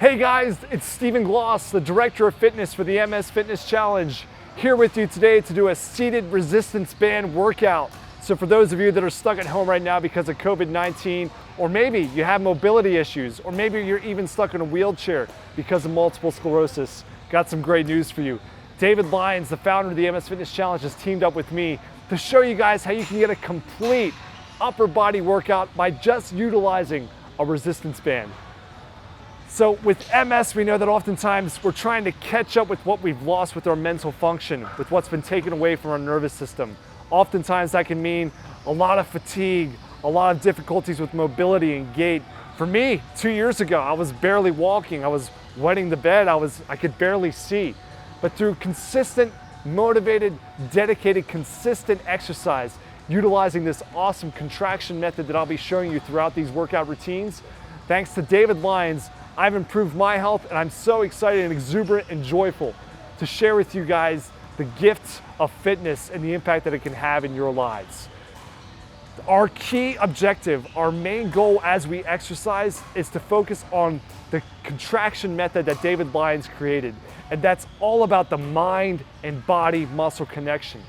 Hey guys, it's Stephen Gloss, the Director of Fitness for the MS Fitness Challenge, here with you today to do a seated resistance band workout. So for those of you that are stuck at home right now because of COVID-19, or maybe you have mobility issues, or maybe you're even stuck in a wheelchair because of multiple sclerosis, got some great news for you. David Lyons, the founder of the MS Fitness Challenge, has teamed up with me to show you guys how you can get a complete upper body workout by just utilizing a resistance band. So with MS, we know that oftentimes we're trying to catch up with what we've lost with our mental function, with what's been taken away from our nervous system. Oftentimes that can mean a lot of fatigue, a lot of difficulties with mobility and gait. For me, 2 years ago, I was barely walking. I was wetting the bed. I could barely see. But through consistent, motivated, dedicated, consistent exercise, utilizing this awesome contraction method that I'll be showing you throughout these workout routines, thanks to David Lyons, I've improved my health, and I'm so excited and exuberant and joyful to share with you guys the gifts of fitness and the impact that it can have in your lives. Our key objective, our main goal as we exercise, is to focus on the contraction method that David Lyons created. And that's all about the mind and body muscle connection.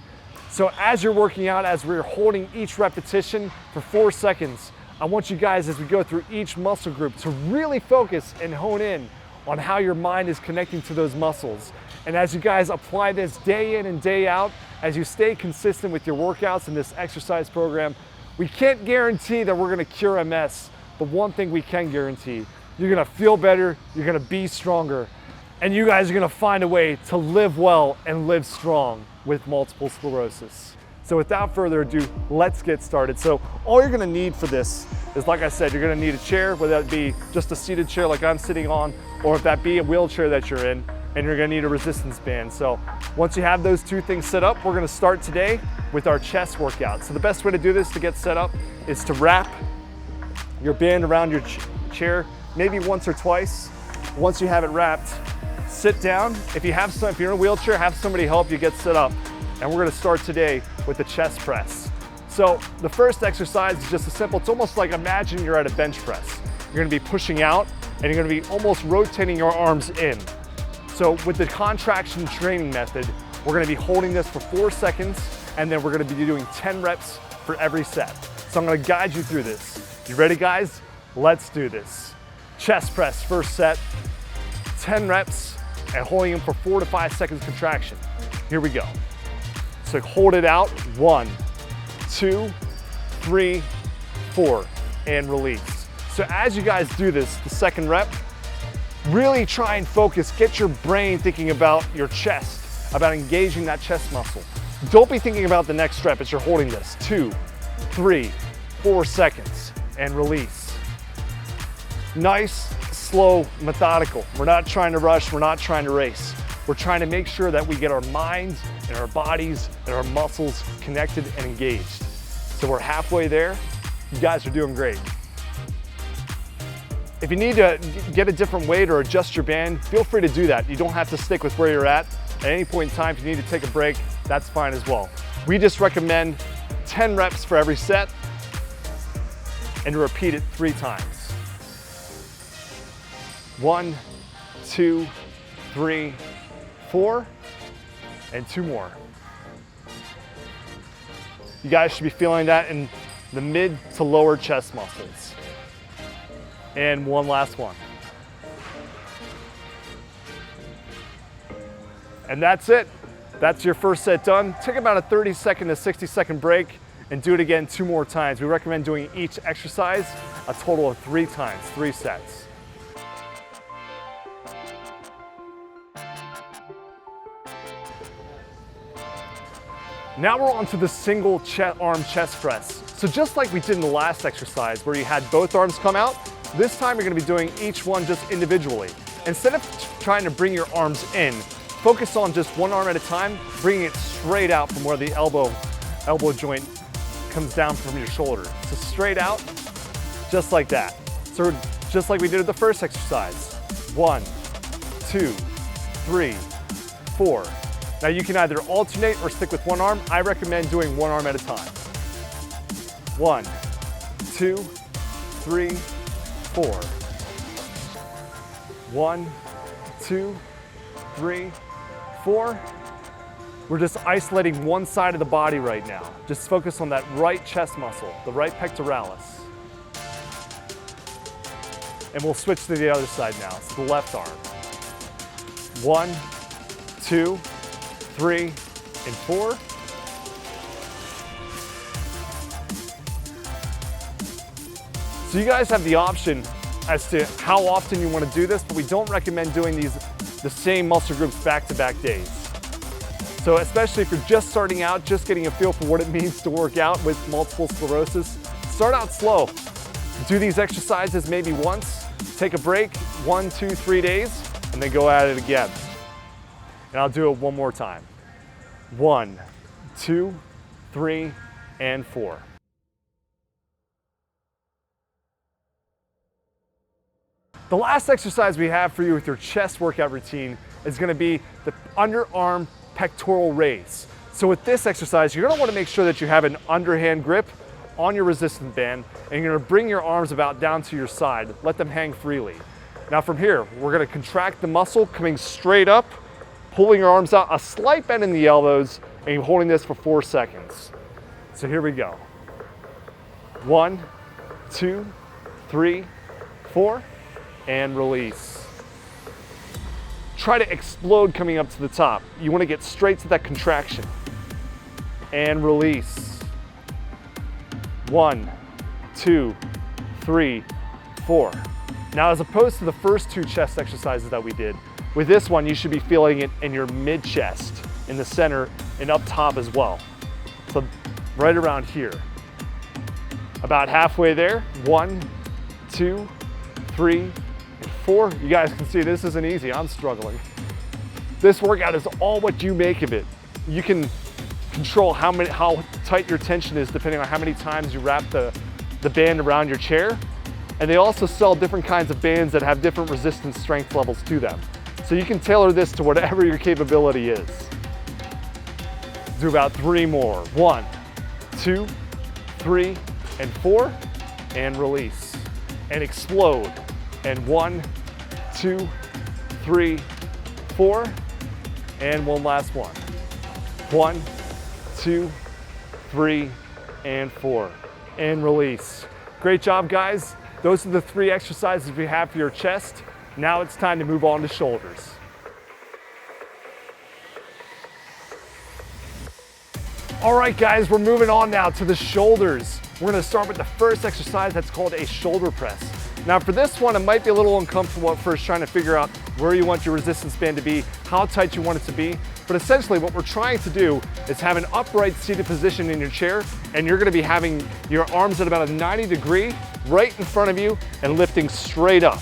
So as you're working out, as we're holding each repetition for 4 seconds, I want you guys, as we go through each muscle group, to really focus and hone in on how your mind is connecting to those muscles. And as you guys apply this day in and day out, as you stay consistent with your workouts in this exercise program, we can't guarantee that we're gonna cure MS, but one thing we can guarantee, you're gonna feel better, you're gonna be stronger, and you guys are gonna find a way to live well and live strong with multiple sclerosis. So without further ado, let's get started. So all you're gonna need for this is, like I said, you're gonna need a chair, whether that be just a seated chair like I'm sitting on, or if that be a wheelchair that you're in, and you're gonna need a resistance band. So once you have those two things set up, we're gonna start today with our chest workout. So the best way to do this to get set up is to wrap your band around your chair, maybe once or twice. Once you have it wrapped, sit down. If you're in a wheelchair, have somebody help you get set up. And we're gonna start today with the chest press. So the first exercise is just a simple, it's almost like imagine you're at a bench press. You're gonna be pushing out and you're gonna be almost rotating your arms in. So with the contraction training method, we're gonna be holding this for 4 seconds, and then we're gonna be doing 10 reps for every set. So I'm gonna guide you through this. You ready, guys? Let's do this. Chest press, first set, 10 reps, and holding them for 4 to 5 seconds contraction. Here we go. So hold it out, 1, 2, 3, 4, and release. So as you guys do this, the second rep, really try and focus, get your brain thinking about your chest, about engaging that chest muscle. Don't be thinking about the next rep as you're holding this. 2, 3, 4 seconds, and release. Nice, slow, methodical. We're not trying to rush, we're not trying to race. We're trying to make sure that we get our minds and our bodies and our muscles connected and engaged. So we're halfway there. You guys are doing great. If you need to get a different weight or adjust your band, feel free to do that. You don't have to stick with where you're at. At any point in time, if you need to take a break, that's fine as well. We just recommend 10 reps for every set and to repeat it 3 times. 1, 2, 3, 4, and 2 more. You guys should be feeling that in the mid to lower chest muscles. And one last one. And that's it. That's your first set done. Take about a 30-second to 60-second break and do it again 2 more times. We recommend doing each exercise a total of 3 times, 3 sets. Now we're on to the single arm chest press. So just like we did in the last exercise where you had both arms come out, this time you're gonna be doing each one just individually. Instead of trying to bring your arms in, focus on just one arm at a time, bringing it straight out from where the elbow joint comes down from your shoulder. So straight out, just like that. So just like we did with the first exercise. 1, 2, 3, 4. Now you can either alternate or stick with one arm. I recommend doing one arm at a time. 1, 2, 3, 4. 1, 2, 3, 4. We're just isolating one side of the body right now. Just focus on that right chest muscle, the right pectoralis. And we'll switch to the other side now, it's the left arm. 1, 2, 3, and 4. So you guys have the option as to how often you want to do this, but we don't recommend doing the same muscle groups back-to-back days. So especially if you're just starting out, just getting a feel for what it means to work out with multiple sclerosis, start out slow. Do these exercises maybe once, take a break, 1, 2, 3 days, and then go at it again. And I'll do it one more time. 1, 2, 3, and 4. The last exercise we have for you with your chest workout routine is going to be the underarm pectoral raise. So with this exercise, you're going to want to make sure that you have an underhand grip on your resistance band, and you're going to bring your arms about down to your side. Let them hang freely. Now from here, we're going to contract the muscle, coming straight up, pulling your arms out, a slight bend in the elbows, and you're holding this for 4 seconds. So here we go. 1, 2, 3, 4. And release. Try to explode coming up to the top. You want to get straight to that contraction. And release. 1, 2, 3, 4. Now, as opposed to the first 2 chest exercises that we did, with this one, you should be feeling it in your mid-chest, in the center, and up top as well. So right around here. About halfway there. 1, 2, 3, 4. You guys can see this isn't easy. I'm struggling. This workout is all what you make of it. You can control how tight your tension is depending on how many times you wrap the band around your chair. And they also sell different kinds of bands that have different resistance strength levels to them. So you can tailor this to whatever your capability is. Do about 3 more. 1, 2, 3, and 4. And release. And explode. And 1, 2, 3, 4, and one last one. 1, 2, 3, and 4, and release. Great job, guys. Those are the 3 exercises we have for your chest. Now it's time to move on to shoulders. All right, guys, we're moving on now to the shoulders. We're gonna start with the first exercise that's called a shoulder press. Now for this one, it might be a little uncomfortable at first trying to figure out where you want your resistance band to be, how tight you want it to be. But essentially what we're trying to do is have an upright seated position in your chair, and you're gonna be having your arms at about a 90-degree right in front of you and lifting straight up.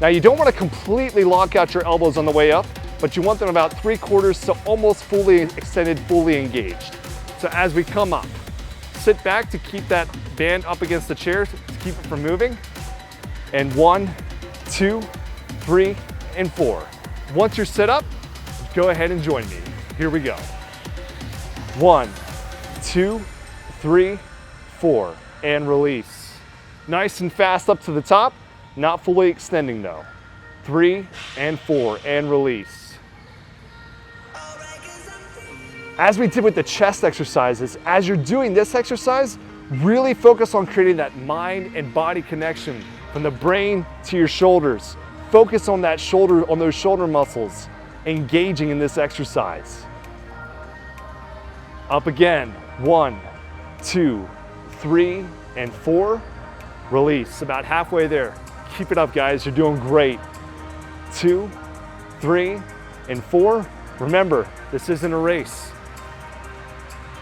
Now you don't wanna completely lock out your elbows on the way up, but you want them about 3/4 to almost fully extended, fully engaged. So as we come up, sit back to keep that band up against the chair to keep it from moving. And 1, 2, 3, and 4. Once you're set up, go ahead and join me. Here we go. 1, 2, 3, 4, and release. Nice and fast up to the top, not fully extending though. 3 and 4, and release. As we did with the chest exercises, as you're doing this exercise, really focus on creating that mind and body connection from the brain to your shoulders. Focus on that shoulder, on those shoulder muscles, engaging in this exercise. Up again, 1, 2, 3, and 4. Release, about halfway there. Keep it up, guys, you're doing great. 2, 3, and 4. Remember, this isn't a race.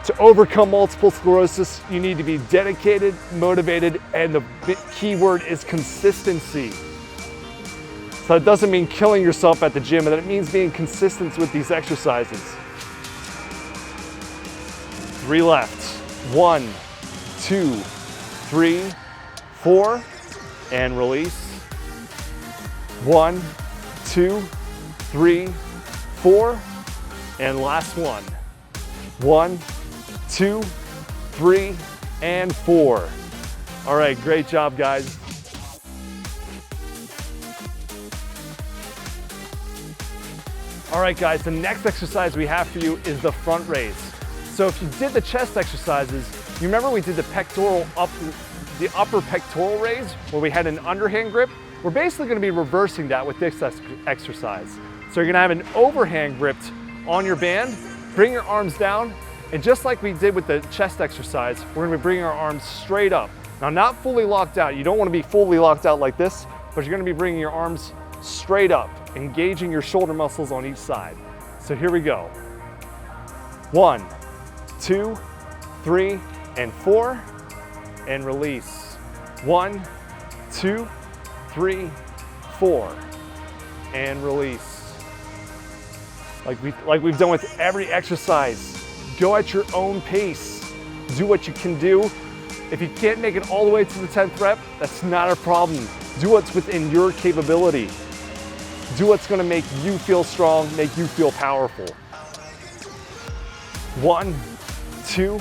To overcome multiple sclerosis, you need to be dedicated, motivated, and the key word is consistency. So it doesn't mean killing yourself at the gym, but it means being consistent with these exercises. 3 left. 1, 2, 3, 4, and release. 1, 2, 3, 4, and last one. 1, 2, 3, and 4. All right, great job, guys. All right guys, the next exercise we have for you is the front raise. So if you did the chest exercises, you remember we did the upper pectoral raise where we had an underhand grip? We're basically gonna be reversing that with this exercise. So you're gonna have an overhand grip on your band, bring your arms down, and just like we did with the chest exercise, we're gonna be bringing our arms straight up. Now not fully locked out, you don't wanna be fully locked out like this, but you're gonna be bringing your arms straight up, engaging your shoulder muscles on each side. So here we go. 1, 2, 3, and 4, and release. 1, 2, 3, 4, and release. Like we've done with every exercise, go at your own pace. Do what you can do. If you can't make it all the way to the 10th rep, that's not a problem. Do what's within your capability. Do what's gonna make you feel strong, make you feel powerful. 1, 2,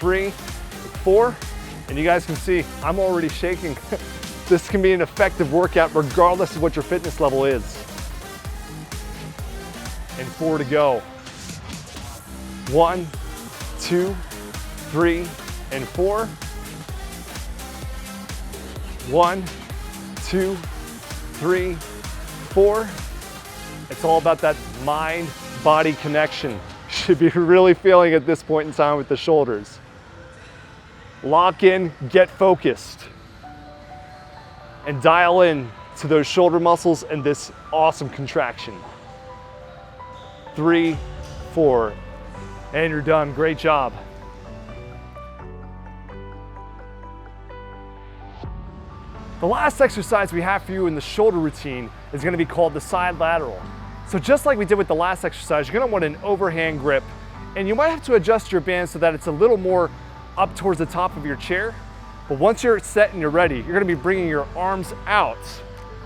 3, 4, and you guys can see I'm already shaking. This can be an effective workout regardless of what your fitness level is. And 4 to go. 1, 2, 3, and 4. 1, 2, 3, 4. It's all about that mind-body connection. Should be really feeling at this point in time with the shoulders. Lock in, get focused, and dial in to those shoulder muscles and this awesome contraction. 3, 4, and you're done. Great job. The last exercise we have for you in the shoulder routine is gonna be called the side lateral. So just like we did with the last exercise, you're gonna want an overhand grip, and you might have to adjust your band so that it's a little more up towards the top of your chair. But once you're set and you're ready, you're gonna be bringing your arms out,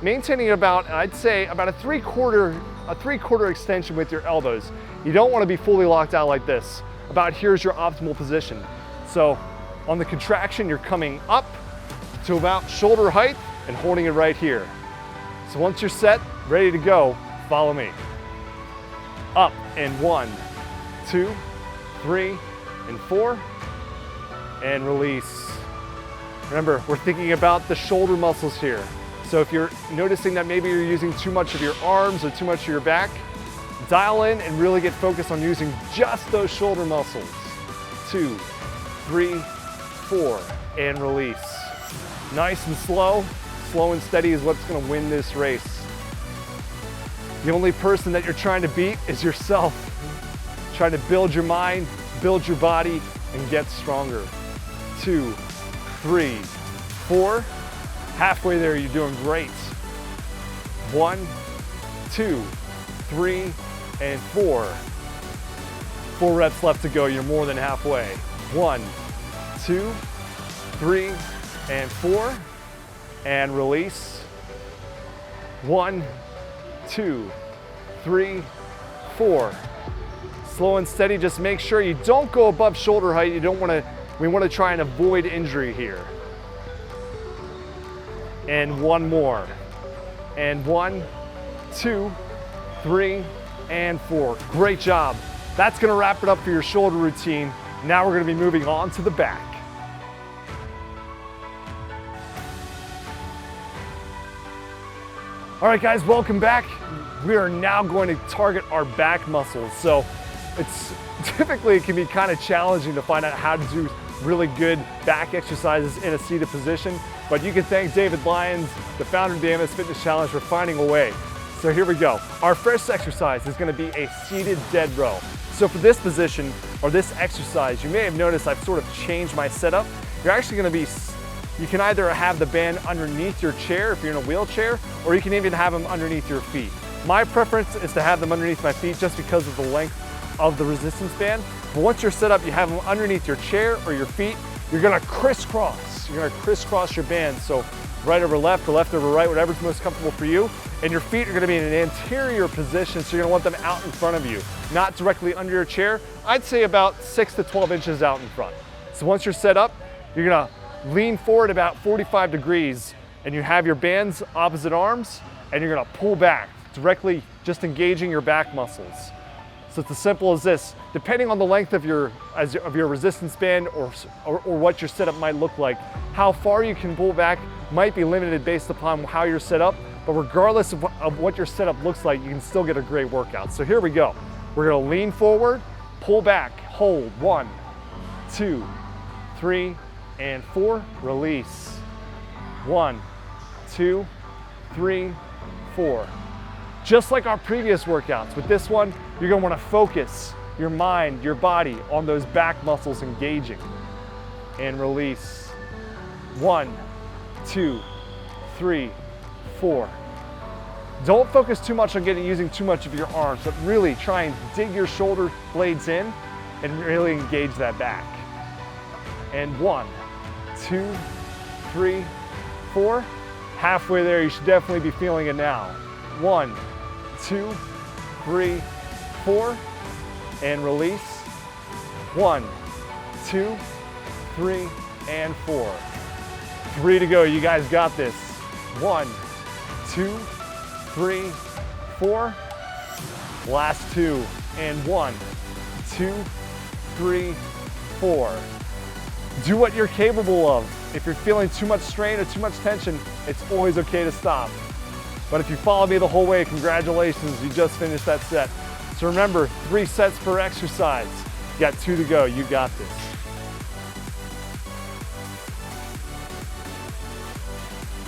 maintaining about, I'd say, about a three-quarter extension with your elbows. You don't wanna be fully locked out like this. About here's your optimal position. So on the contraction, you're coming up to about shoulder height and holding it right here. So once you're set, ready to go, follow me. Up and 1, 2, 3, and 4, and release. Remember, we're thinking about the shoulder muscles here. So if you're noticing that maybe you're using too much of your arms or too much of your back, dial in and really get focused on using just those shoulder muscles. 2, 3, 4, and release. Nice and slow. Slow and steady is what's gonna win this race. The only person that you're trying to beat is yourself. Try to build your mind, build your body, and get stronger. 2, 3, 4. Halfway there, you're doing great. 1, 2, 3, and 4. 4 reps left to go, you're more than halfway. 1, 2, 3, and 4, and release. 1, 2, 3, 4. Slow and steady, just make sure you don't go above shoulder height. We want to try and avoid injury here. And 1 more. And 1, 2, 3, and 4. Great job. That's gonna wrap it up for your shoulder routine. Now we're gonna be moving on to the back. All right guys, welcome back. We are now going to target our back muscles. So it can be kind of challenging to find out how to do really good back exercises in a seated position, but you can thank David Lyons, the founder of the MS Fitness Challenge, for finding a way. So here we go. Our first exercise is gonna be a seated dead row. So for this position, or this exercise, you may have noticed I've sort of changed my setup. You're actually gonna be, you can either have the band underneath your chair if you're in a wheelchair, or you can even have them underneath your feet. My preference is to have them underneath my feet just because of the length of the resistance band. But once you're set up, you have them underneath your chair or your feet. You're gonna crisscross. You're gonna crisscross your band. So right over left or left over right, whatever's most comfortable for you. And your feet are gonna be in an anterior position, so you're gonna want them out in front of you, not directly under your chair. I'd say about 6 to 12 inches out in front. So once you're set up, you're gonna lean forward about 45 degrees, and you have your bands opposite arms, and you're gonna pull back directly just engaging your back muscles. So it's as simple as this. Depending on the length of your resistance band or what your setup might look like, how far you can pull back might be limited based upon how you're set up, but regardless of what your setup looks like, you can still get a great workout. So here we go. We're gonna lean forward, pull back, hold, 1, 2, 3, and 4, release. 1, 2, 3, 4. Just like our previous workouts, with this one, you're gonna wanna focus your mind, your body on those back muscles engaging. And release. 1, 2, 3, 4. Don't focus too much on using too much of your arms, but really try and dig your shoulder blades in and really engage that back. And 1, 2, 3, 4. Halfway there, you should definitely be feeling it now. 1, 2, 3, 4, and release. 1, 2, 3, and 4. 3 to go, you guys got this. 1, 2, 3, 4. Last 2, and 1, 2, 3, 4. Do what you're capable of. If you're feeling too much strain or too much tension, it's always okay to stop. But if you followed me the whole way, congratulations, you just finished that set. So remember, 3 sets per exercise. You got 2 to go, you got this.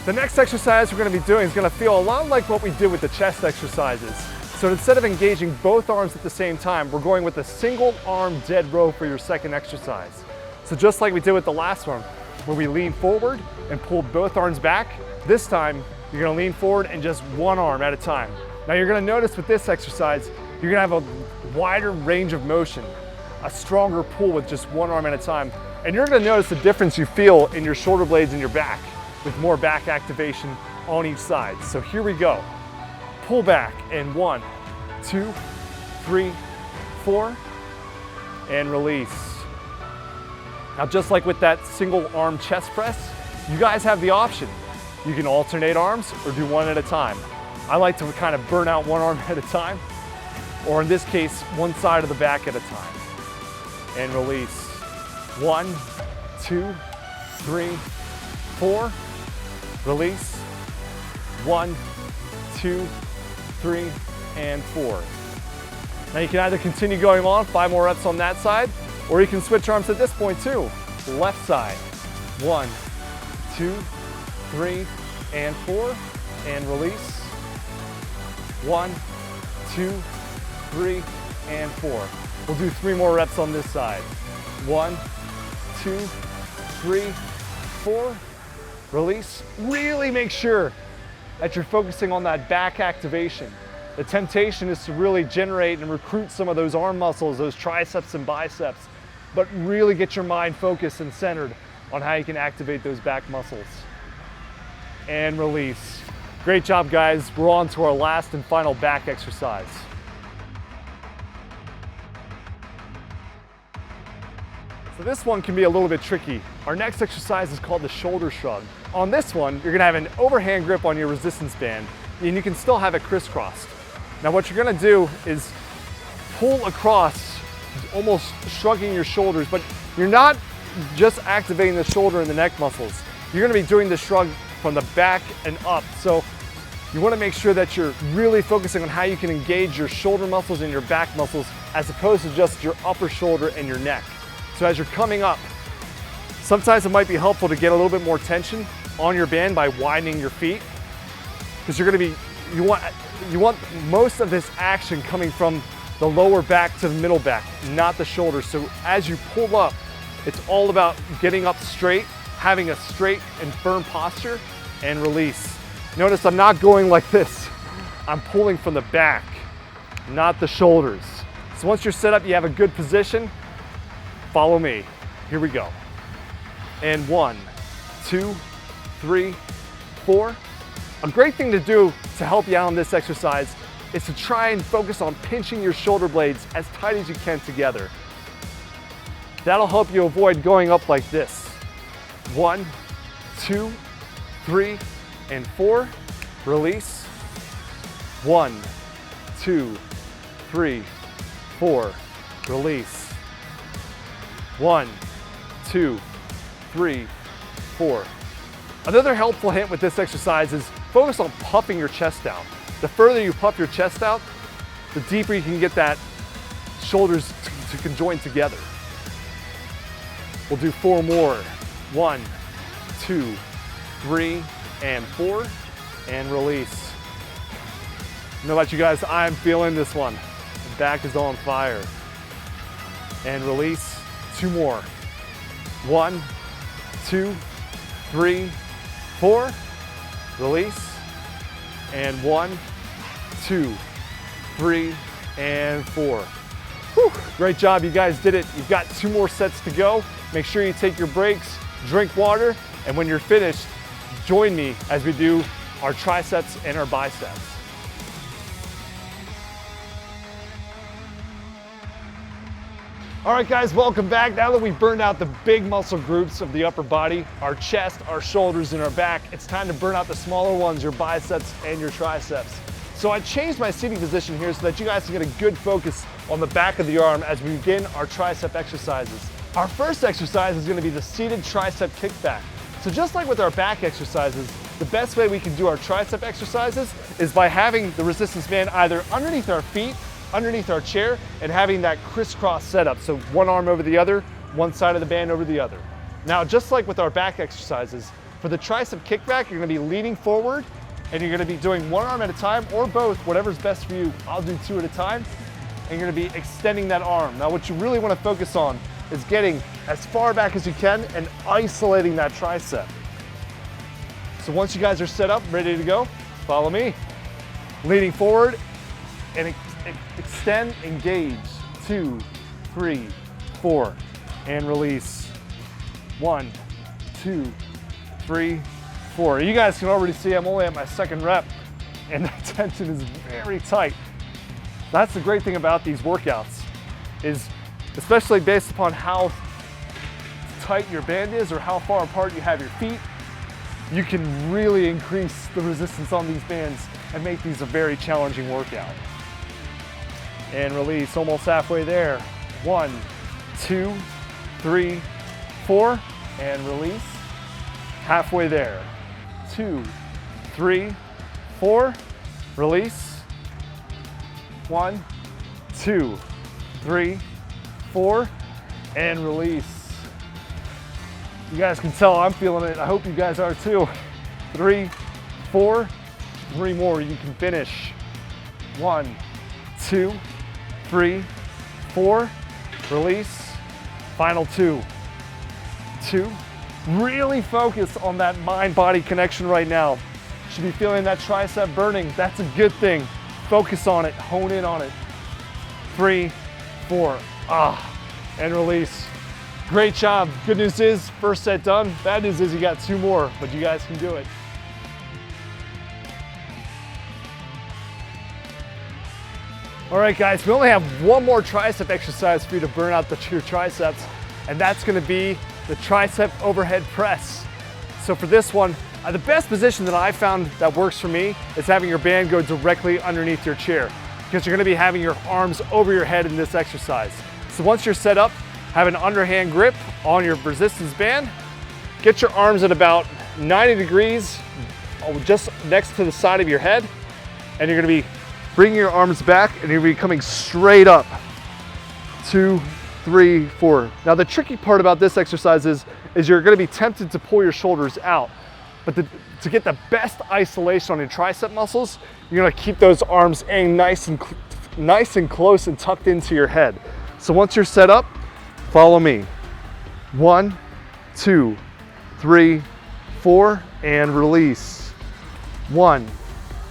The next exercise we're gonna be doing is gonna feel a lot like what we did with the chest exercises. So instead of engaging both arms at the same time, we're going with a single arm dead row for your second exercise. So just like we did with the last one, where we lean forward and pull both arms back, this time you're gonna lean forward and just one arm at a time. Now you're gonna notice with this exercise, you're gonna have a wider range of motion, a stronger pull with just one arm at a time. And you're gonna notice the difference you feel in your shoulder blades and your back with more back activation on each side. So here we go. Pull back and 1, 2, 3, 4, and release. Now just like with that single arm chest press, you guys have the option. You can alternate arms or do one at a time. I like to kind of burn out one arm at a time, or in this case, one side of the back at a time. And release. 1, 2, 3, 4. Release. 1, 2, 3, and 4. Now you can either continue going on, 5 more reps on that side, or you can switch arms at this point too. Left side. 1, 2, 3, and 4, and release. 1, 2, 3, and 4. We'll do 3 more reps on this side. 1, 2, 3, 4. Release. Really make sure that you're focusing on that back activation. The temptation is to really generate and recruit some of those arm muscles, those triceps and biceps, but really get your mind focused and centered on how you can activate those back muscles. And release. Great job, guys. We're on to our last and final back exercise. So this one can be a little bit tricky. Our next exercise is called the shoulder shrug. On this one, you're gonna have an overhand grip on your resistance band, and you can still have it crisscrossed. Now what you're gonna do is pull across, almost shrugging your shoulders, but you're not just activating the shoulder and the neck muscles. You're gonna be doing the shrug from the back and up. So you wanna make sure that you're really focusing on how you can engage your shoulder muscles and your back muscles as opposed to just your upper shoulder and your neck. So as you're coming up, sometimes it might be helpful to get a little bit more tension on your band by widening your feet, because you want most of this action coming from the lower back to the middle back, not the shoulder. So as you pull up, it's all about getting up straight, having a straight and firm posture, and release. Notice I'm not going like this. I'm pulling from the back, not the shoulders. So once you're set up, you have a good position, follow me. Here we go. And 1, 2, 3, 4. A great thing to do to help you out on this exercise is to try and focus on pinching your shoulder blades as tight as you can together. That'll help you avoid going up like this. 1, 2, 3, and 4. Release. 1, 2, 3, 4. Release. 1, 2, 3, 4. Another helpful hint with this exercise is focus on puffing your chest down. The further you puff your chest out, the deeper you can get that shoulders to conjoin together. We'll do 4 more. 1, 2, 3, and 4, and release. I don't know about you guys, I'm feeling this one. The back is on fire. And release. 2 more. 1, 2, 3, 4. Release. And 1, 2, 3, and 4. Whew, great job, you guys did it. You've got 2 more sets to go. Make sure you take your breaks, drink water, and when you're finished, join me as we do our triceps and our biceps. All right guys, welcome back. Now that we've burned out the big muscle groups of the upper body, our chest, our shoulders, and our back, it's time to burn out the smaller ones, your biceps and your triceps. So I changed my seating position here so that you guys can get a good focus on the back of the arm as we begin our tricep exercises. Our first exercise is going to be the seated tricep kickback. So just like with our back exercises, the best way we can do our tricep exercises is by having the resistance band either underneath our feet, underneath our chair, and having that crisscross setup. So one arm over the other, one side of the band over the other. Now, just like with our back exercises, for the tricep kickback, you're gonna be leaning forward and you're gonna be doing one arm at a time or both, whatever's best for you. I'll do 2 at a time. And you're gonna be extending that arm. Now, what you really wanna focus on is getting as far back as you can and isolating that tricep. So once you guys are set up, ready to go, follow me. Leaning forward and extend, engage. 2, 3, 4, and release. 1, 2, 3, 4. You guys can already see I'm only at my 2nd rep and the tension is very tight. That's the great thing about these workouts is, especially based upon how tight your band is or how far apart you have your feet, you can really increase the resistance on these bands and make these a very challenging workout. And release, almost halfway there. 1, 2, 3, 4, and release. Halfway there. 2, 3, 4, release. 1, 2, 3, 4, and release. You guys can tell I'm feeling it. I hope you guys are too. 3, 4, 3 more. You can finish. 1, 2, 3, 4, release. Final 2. 2. Really focus on that mind-body connection right now. You should be feeling that tricep burning. That's a good thing. Focus on it, hone in on it. 3, 4, and release. Great job. Good news is, first set done. Bad news is you got 2 more, but you guys can do it. All right guys, we only have 1 more tricep exercise for you to burn out your triceps, and that's gonna be the tricep overhead press. So for this one, the best position that I found that works for me is having your band go directly underneath your chair, because you're gonna be having your arms over your head in this exercise. So once you're set up, have an underhand grip on your resistance band, get your arms at about 90 degrees, just next to the side of your head, and you're gonna be bringing your arms back and you're gonna be coming straight up. 2, 3, 4. Now the tricky part about this exercise is you're gonna be tempted to pull your shoulders out, but to get the best isolation on your tricep muscles, you're gonna keep those arms aimed nice and close and tucked into your head. So once you're set up, follow me. 1, 2, 3, 4, and release. 1,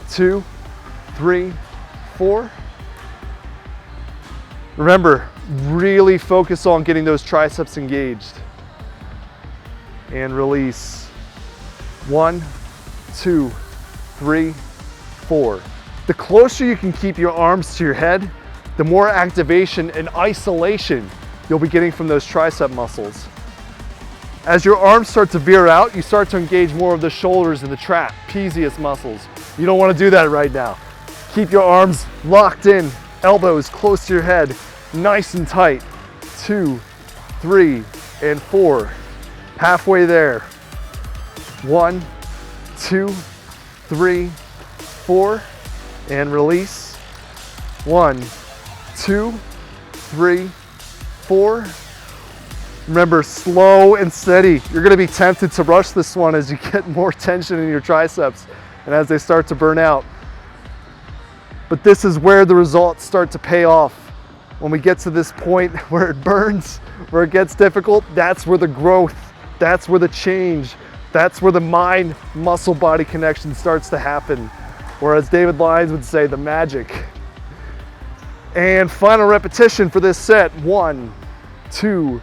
2, 3, 4. Remember, really focus on getting those triceps engaged. And release. 1, 2, 3, 4. The closer you can keep your arms to your head, the more activation and isolation you'll be getting from those tricep muscles. As your arms start to veer out, you start to engage more of the shoulders and the trapezius muscles. You don't want to do that right now. Keep your arms locked in, elbows close to your head, nice and tight. 2, 3, and 4. Halfway there. 1, 2, 3, 4, and release. 1, 2, 3, 4. Remember, slow and steady. You're gonna be tempted to rush this one as you get more tension in your triceps and as they start to burn out. But this is where the results start to pay off. When we get to this point where it burns, where it gets difficult, that's where the growth, that's where the change, that's where the mind-muscle-body connection starts to happen. Or as David Lyons would say, the magic. And final repetition for this set. 1, 2,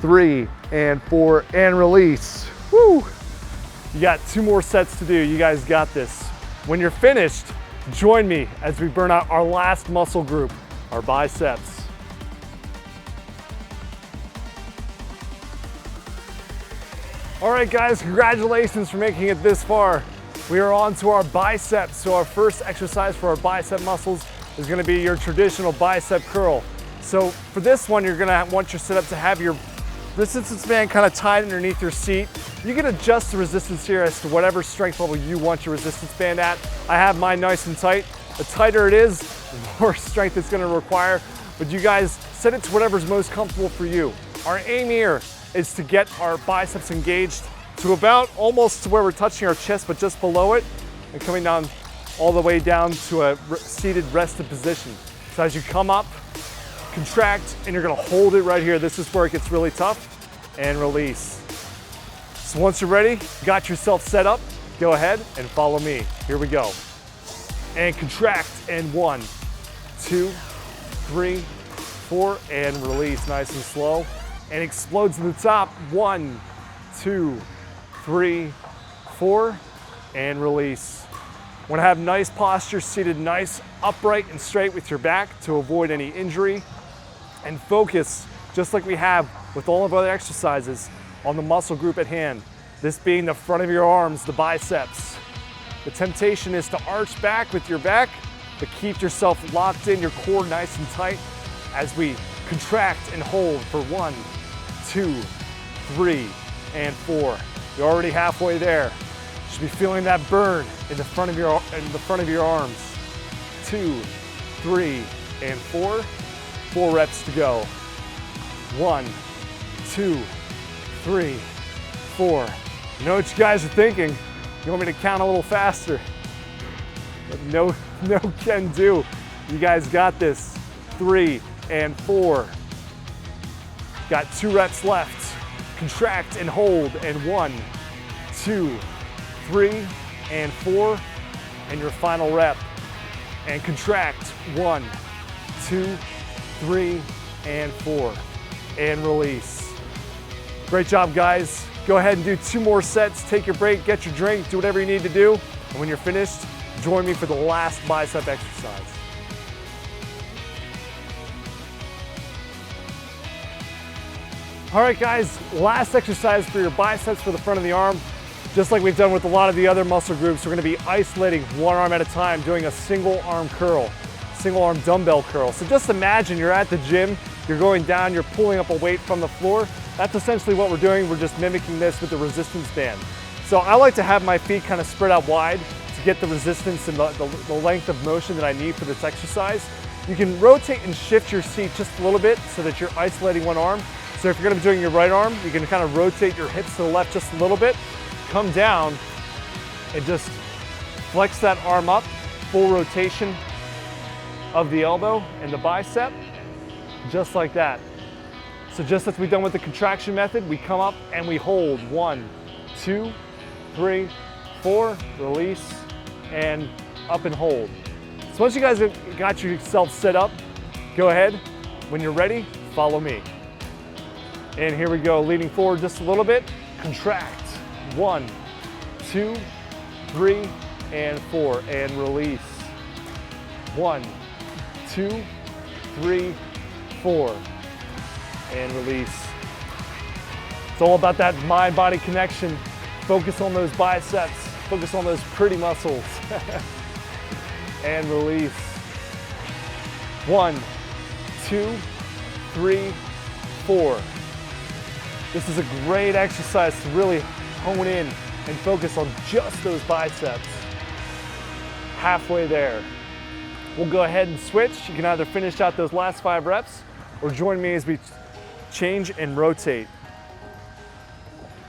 3, and 4, and release. Woo! You got 2 more sets to do. You guys got this. When you're finished, join me as we burn out our last muscle group, our biceps. All right, guys, congratulations for making it this far. We are on to our biceps. So our first exercise for our bicep muscles is gonna be your traditional bicep curl. So for this one, you're gonna want your setup to have your resistance band kind of tied underneath your seat. You can adjust the resistance here as to whatever strength level you want your resistance band at. I have mine nice and tight. The tighter it is, the more strength it's gonna require, but you guys set it to whatever's most comfortable for you. Our aim here is to get our biceps engaged to about almost to where we're touching our chest, but just below it, and coming down all the way down to a seated rested position. So as you come up, contract, and you're gonna hold it right here. This is where it gets really tough, and release. So once you're ready, got yourself set up, go ahead and follow me. Here we go. And contract, and 1, 2, 3, 4, and release, nice and slow. And explode to the top. 1, 2, 3, 4, and release. Want to have nice posture, seated nice, upright and straight with your back to avoid any injury. And focus, just like we have with all of our other exercises, on the muscle group at hand. This being the front of your arms, the biceps. The temptation is to arch back with your back, but keep yourself locked in, your core nice and tight as we contract and hold for 1, 2, 3, and 4. You're already halfway there. You should be feeling that burn in the front of your arms. 2, 3, and 4. 4 reps to go. 1, 2, 3, 4. I know what you guys are thinking. You want me to count a little faster? But no can do. You guys got this. 3 and 4. Got 2 reps left. Contract and hold, and 1, 2, 3, and 4, and your final rep. And contract, 1, 2, 3, and 4, and release. Great job, guys. Go ahead and do 2 more sets, take your break, get your drink, do whatever you need to do, and when you're finished, join me for the last bicep exercise. All right, guys, last exercise for your biceps for the front of the arm. Just like we've done with a lot of the other muscle groups, we're gonna be isolating one arm at a time, doing a single arm curl, single arm dumbbell curl. So just imagine you're at the gym, you're going down, you're pulling up a weight from the floor. That's essentially what we're doing. We're just mimicking this with the resistance band. So I like to have my feet kind of spread out wide to get the resistance and the length of motion that I need for this exercise. You can rotate and shift your seat just a little bit so that you're isolating one arm. So if you're gonna be doing your right arm, you can kind of rotate your hips to the left just a little bit, come down, and just flex that arm up, full rotation of the elbow and the bicep, just like that. So just as we've done with the contraction method, we come up and we hold. 1, 2, 3, 4, release, and up and hold. So once you guys have got yourself set up, go ahead. When you're ready, follow me. And here we go, leaning forward just a little bit, contract. 1, 2, 3, and 4, and release. 1, 2, 3, 4, and release. It's all about that mind-body connection. Focus on those biceps, focus on those pretty muscles. and release. 1, 2, 3, 4. This is a great exercise to really hone in and focus on just those biceps. Halfway there. We'll go ahead and switch. You can either finish out those last 5 reps or join me as we change and rotate.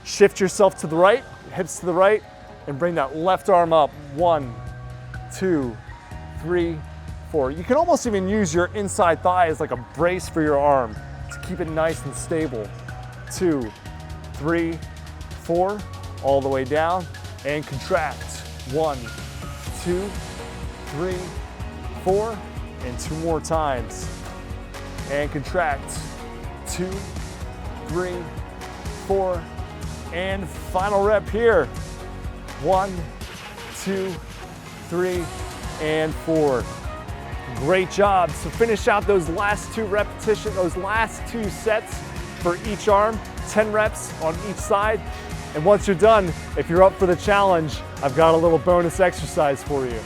Shift yourself to the right, hips to the right, and bring that left arm up. 1, 2, 3, 4. You can almost even use your inside thigh as like a brace for your arm to keep it nice and stable. 2, 3, 4, all the way down, and contract. 1, 2, 3, 4, and 2 more times. And contract. 2, 3, 4, and final rep here. 1, 2, 3, and 4. Great job. So finish out those last 2 repetitions, those last 2 sets for each arm, 10 reps on each side. And once you're done, if you're up for the challenge, I've got a little bonus exercise for you.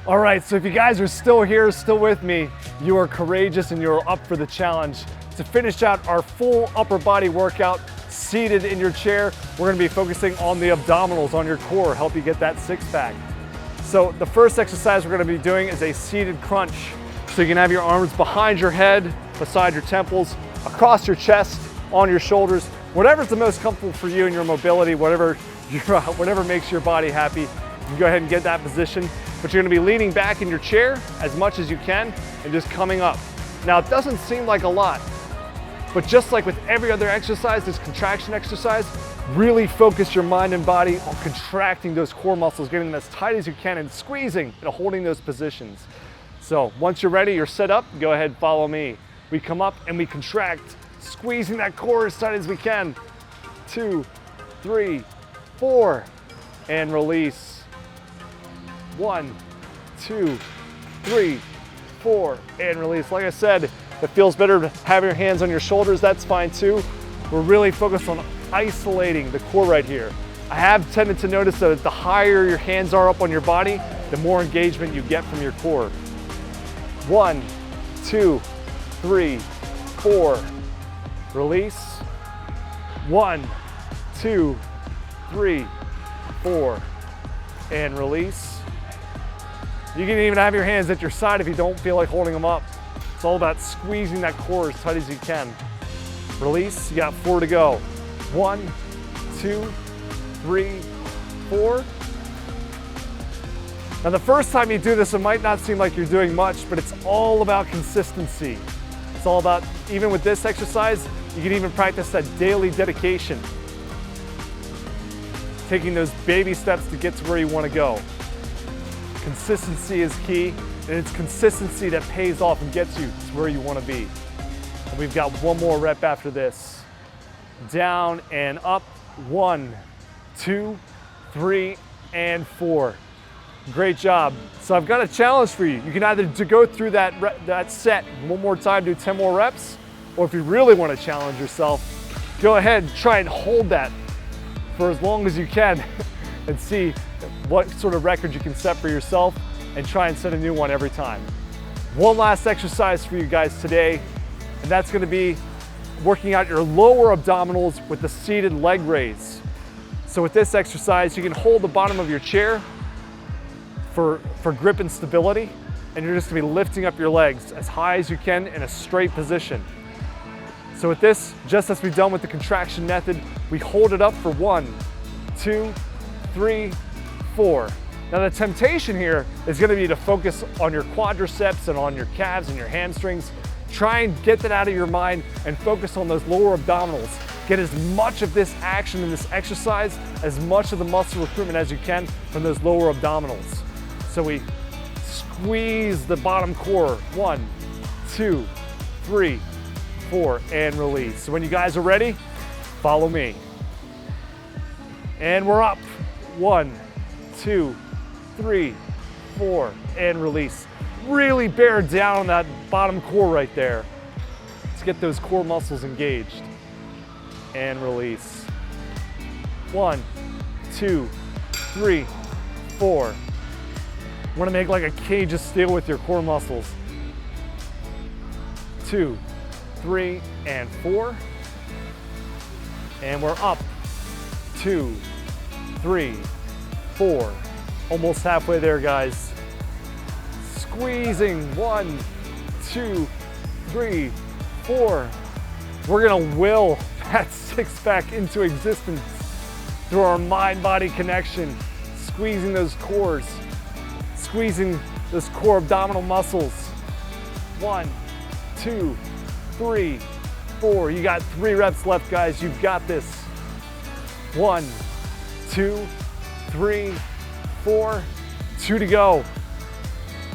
All right, so if you guys are still here, still with me, you are courageous and you're up for the challenge. To finish out our full upper body workout, seated in your chair, we're gonna be focusing on the abdominals, on your core, help you get that 6-pack. So the first exercise we're gonna be doing is a seated crunch. So you can have your arms behind your head, beside your temples, across your chest, on your shoulders, whatever's the most comfortable for you and your mobility, whatever makes your body happy. You can go ahead and get that position, but you're gonna be leaning back in your chair as much as you can and just coming up. Now it doesn't seem like a lot, but just like with every other exercise, this contraction exercise, really focus your mind and body on contracting those core muscles, getting them as tight as you can and squeezing and holding those positions. So once you're ready, you're set up, go ahead, follow me. We come up and we contract, squeezing that core as tight as we can. 2, 3, 4, and release. 1, 2, 3, 4, and release. Like I said, if it feels better to have your hands on your shoulders, that's fine too. We're really focused on isolating the core right here. I have tended to notice that the higher your hands are up on your body, the more engagement you get from your core. 1, 2, 3, 4, release. 1, 2, 3, 4, and release. You can even have your hands at your side if you don't feel like holding them up. It's all about squeezing that core as tight as you can. Release, you got 4 to go. 1, 2, 3, 4. Now the first time you do this, it might not seem like you're doing much, but it's all about consistency. It's all about, even with this exercise, you can even practice that daily dedication. Taking those baby steps to get to where you want to go. Consistency is key, and it's consistency that pays off and gets you to where you want to be. And we've got 1 more rep after this. Down and up. 1, 2, 3, and 4. Great job. So I've got a challenge for you. You can either go through that set 1 more time, do 10 more reps, or if you really want to challenge yourself, go ahead and try and hold that for as long as you can and see what sort of record you can set for yourself and try and set a new one every time. 1 last exercise for you guys today, and that's going to be working out your lower abdominals with the seated leg raise. So with this exercise, you can hold the bottom of your chair for grip and stability, and you're just going to be lifting up your legs as high as you can in a straight position. So with this, just as we've done with the contraction method, we hold it up for 1, 2, 3, 4. Now the temptation here is going to be to focus on your quadriceps and on your calves and your hamstrings. Try and get that out of your mind and focus on those lower abdominals. Get as much of this action in this exercise, as much of the muscle recruitment as you can from those lower abdominals. So we squeeze the bottom core. 1, 2, 3, 4, and release. So when you guys are ready, follow me. And we're up. 1, 2, 3, 4, and release. Really bear down on that bottom core right there. Let's get those core muscles engaged. And release. 1, 2, 3, 4. Want to make like a cage of steel with your core muscles. 2, 3, and 4. And we're up. 2, 3, 4. Almost halfway there, guys. Squeezing. 1, 2, 3, 4. We're gonna will that six-pack into existence through our mind-body connection, squeezing those cores, squeezing those core abdominal muscles. 1, 2, 3, 4. You got 3 reps left, guys. You've got this. 1, 2, 3, 4. 2 to go.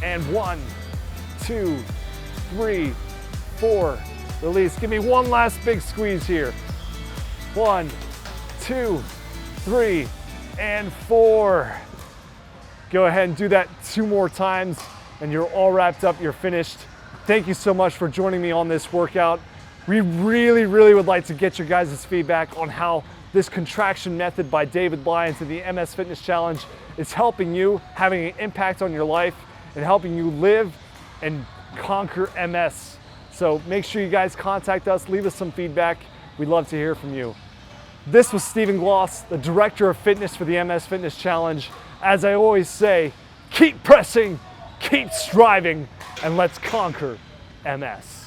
And 1, 2, 3, 4. Release. Give me one last big squeeze here. 1, 2, 3, and 4. Go ahead and do that 2 more times and you're all wrapped up, you're finished. Thank you so much for joining me on this workout. We really would like to get your guys' feedback on how this contraction method by David Lyons and the MS Fitness Challenge is helping you, having an impact on your life, and helping you live and conquer MS. So make sure you guys contact us, leave us some feedback. We'd love to hear from you. This was Stephen Gloss, the Director of Fitness for the MS Fitness Challenge. As I always say, keep pressing, keep striving, and let's conquer MS.